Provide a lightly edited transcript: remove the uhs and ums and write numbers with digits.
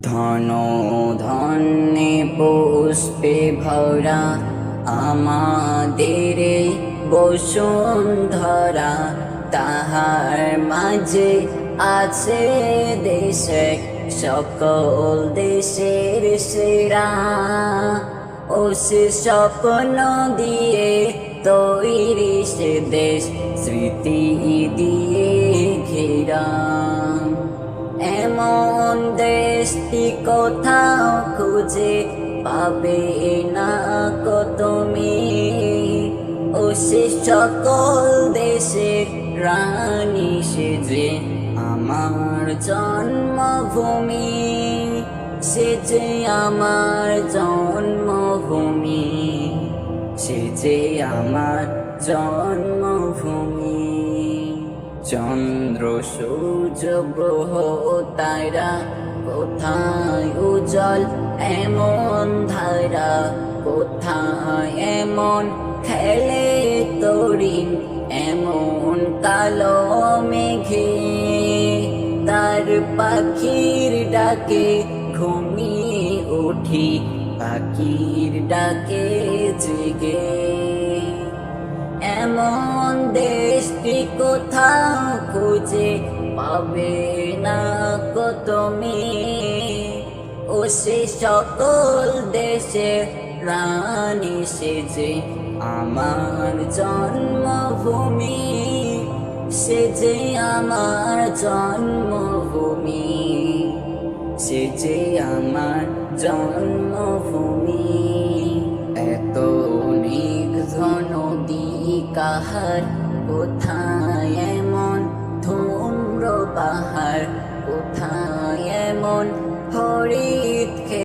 ধন ধন্যে পুষ্পে ভরা আমাদের এই বসুন্ধরা, তাহার মাঝে আছে দেশে সকল দেশের সেরা। ও সে স্বপ্ন দিয়ে তৈরি সে দেশ, স্মৃতি দিয়ে ঘেরা। এমন দেশটি কোথাও খুঁজে পাবে না কো তুমি। ও সে সকল দেশের রানী সে যে আমার জন্মভূমি, সে যে আমার জন্মভূমি, সে যে আমার জন্মভূমি। চন্দ্র সূর্য গ্রহ তারা কোথায় উজ্জ্বল এমন ধারা, কোথায় এমন খেলে তরিণ এমন কালো মেঘে। তার পাখির ডাকে ঘুমিয়ে উঠি, পাখির ডাকে জেগে। এমন দেশটি কোথাও খুঁজে পাবে না কো তুমি। ও সে সকল দেশে রানী সে যে আমার জন্মভূমি, সে যে আমার জন্মভূমি, সে যে আমার জন্মভূমি। এত নির্ঘ নদী কাহার, কোথায় এমন ধূম্র পাহাড়, কোথায় এমন হরিৎ